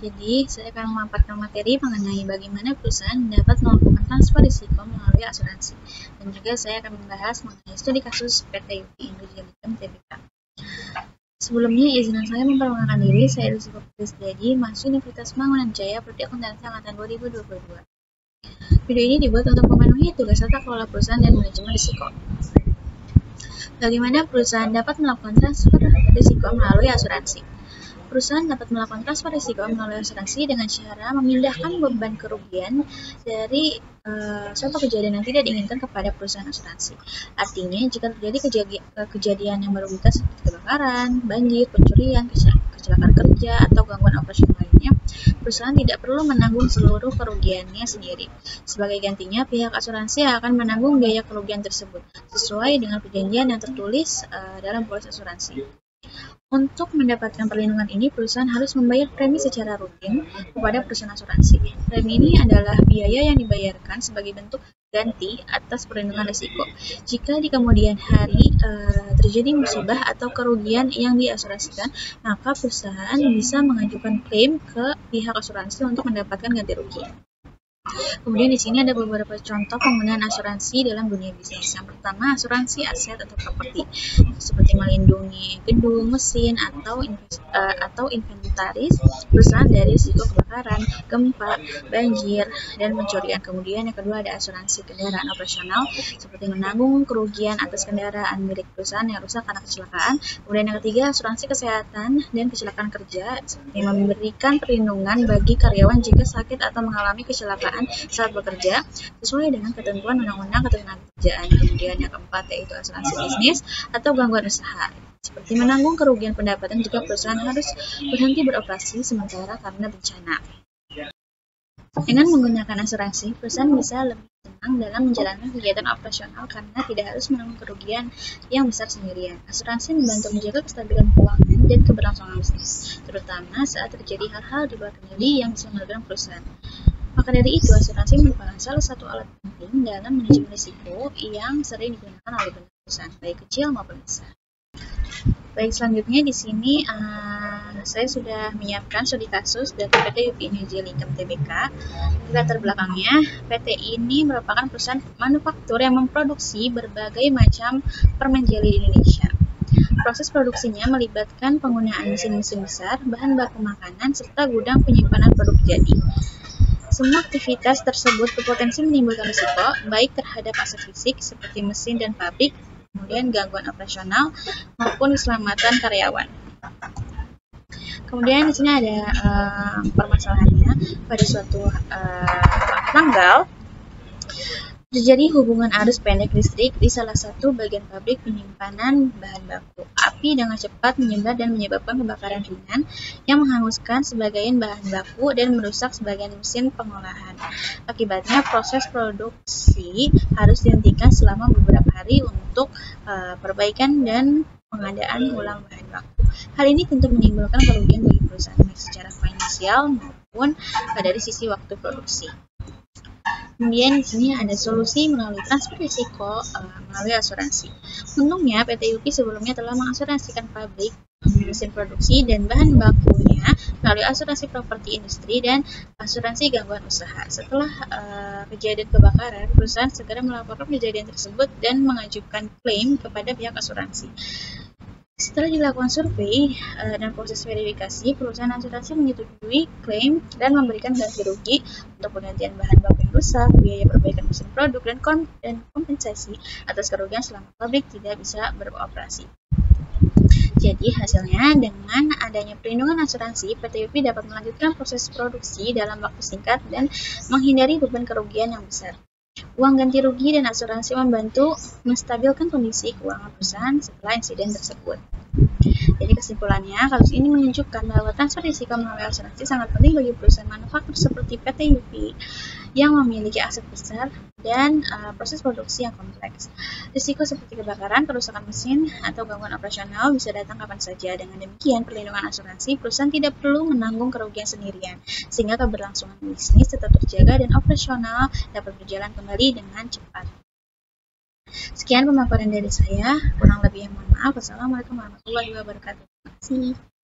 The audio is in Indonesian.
Jadi, saya akan memaparkan materi mengenai bagaimana perusahaan dapat melakukan transfer risiko melalui asuransi. Dan juga saya akan membahas mengenai studi kasus PT UPI Indonesia Tbk. Sebelumnya, izinkan saya memperkenalkan diri. Saya Risiko Setiadi, mahasiswa Universitas Mangunanjaya, Prodi Akuntansi Angkatan 2022. Video ini dibuat untuk memenuhi tugas tata kelola perusahaan dan manajemen risiko. Bagaimana perusahaan dapat melakukan transfer risiko melalui asuransi? Perusahaan dapat melakukan transfer risiko melalui asuransi dengan cara memindahkan beban kerugian dari suatu kejadian yang tidak diinginkan kepada perusahaan asuransi. Artinya, jika terjadi kejadian yang merugikan seperti kebakaran, banjir, pencurian, kecelakaan kerja, atau gangguan operasional lainnya, perusahaan tidak perlu menanggung seluruh kerugiannya sendiri. Sebagai gantinya, pihak asuransi akan menanggung biaya kerugian tersebut sesuai dengan perjanjian yang tertulis dalam polis asuransi. Untuk mendapatkan perlindungan ini, perusahaan harus membayar premi secara rutin kepada perusahaan asuransi. Premi ini adalah biaya yang dibayarkan sebagai bentuk ganti atas perlindungan risiko. Jika di kemudian hari terjadi musibah atau kerugian yang diasuransikan, maka perusahaan bisa mengajukan klaim ke pihak asuransi untuk mendapatkan ganti rugi. Kemudian di sini ada beberapa contoh penggunaan asuransi dalam dunia bisnis. Yang pertama, asuransi aset atau properti, seperti melindungi gedung, mesin, atau inventaris perusahaan dari risiko kebakaran, gempa, banjir, dan pencurian. Kemudian yang kedua ada asuransi kendaraan operasional, seperti menanggung kerugian atas kendaraan milik perusahaan yang rusak karena kecelakaan. Kemudian yang ketiga, asuransi kesehatan dan kecelakaan kerja, seperti memberikan perlindungan bagi karyawan jika sakit atau mengalami kecelakaan saat bekerja sesuai dengan ketentuan Undang-Undang Ketenagakerjaan. Kemudian yang keempat yaitu asuransi bisnis atau gangguan usaha, seperti menanggung kerugian pendapatan jika perusahaan harus berhenti beroperasi sementara karena bencana. Dengan menggunakan asuransi, perusahaan bisa lebih tenang dalam menjalankan kegiatan operasional karena tidak harus menanggung kerugian yang besar sendirian. Asuransi membantu menjaga kestabilan keuangan dan keberlangsungan bisnis, terutama saat terjadi hal-hal di luar kendali yang bisa merugikan perusahaan. Maka dari itu, asuransi merupakan salah satu alat penting dalam manajemen risiko yang sering digunakan oleh banyak perusahaan, baik kecil maupun besar. Baik, selanjutnya di sini saya sudah menyiapkan studi kasus dari PT UPI Indonesia Tbk. Latar belakangnya, PT ini merupakan perusahaan manufaktur yang memproduksi berbagai macam permen jeli di Indonesia. Proses produksinya melibatkan penggunaan mesin-mesin besar, bahan baku makanan, serta gudang penyimpanan produk jadi. Semua aktivitas tersebut berpotensi menimbulkan risiko, baik terhadap aset fisik seperti mesin dan pabrik, kemudian gangguan operasional, maupun keselamatan karyawan. Kemudian di sini ada permasalahannya pada suatu tanggal terjadi hubungan arus pendek listrik di salah satu bagian pabrik penyimpanan bahan baku. Api dengan cepat menyebar dan menyebabkan kebakaran ringan yang menghanguskan sebagian bahan baku dan merusak sebagian mesin pengolahan. Akibatnya proses produksi harus dihentikan selama beberapa hari untuk perbaikan dan pengadaan ulang bahan baku. Hal ini tentu menimbulkan kerugian bagi perusahaan baik secara finansial maupun dari sisi waktu produksi. Kemudian di sini ada solusi melalui transfer risiko melalui asuransi. Untungnya PT UPI sebelumnya telah mengasuransikan pabrik, mesin produksi, dan bahan bakunya melalui asuransi properti industri dan asuransi gangguan usaha. Setelah kejadian kebakaran, perusahaan segera melaporkan kejadian tersebut dan mengajukan klaim kepada pihak asuransi. Setelah dilakukan survei dan proses verifikasi, perusahaan asuransi menyetujui klaim dan memberikan ganti rugi untuk penggantian bahan baku yang rusak, biaya perbaikan mesin produk, dan kompensasi atas kerugian selama pabrik tidak bisa beroperasi. Jadi hasilnya, dengan adanya perlindungan asuransi, PT UPI dapat melanjutkan proses produksi dalam waktu singkat dan menghindari beban kerugian yang besar. Uang ganti rugi dan asuransi membantu menstabilkan kondisi keuangan perusahaan setelah insiden tersebut. Jadi kesimpulannya, kasus ini menunjukkan bahwa transfer risiko melalui asuransi sangat penting bagi perusahaan manufaktur seperti PT UPI yang memiliki aset besar dan proses produksi yang kompleks. Risiko seperti kebakaran, kerusakan mesin, atau gangguan operasional bisa datang kapan saja. Dengan demikian, perlindungan asuransi, perusahaan tidak perlu menanggung kerugian sendirian, sehingga keberlangsungan bisnis tetap terjaga dan operasional dapat berjalan kembali dengan cepat. Sekian pemaparan dari saya, kurang lebih mohon maaf. Wassalamualaikum warahmatullahi wabarakatuh. Terima kasih.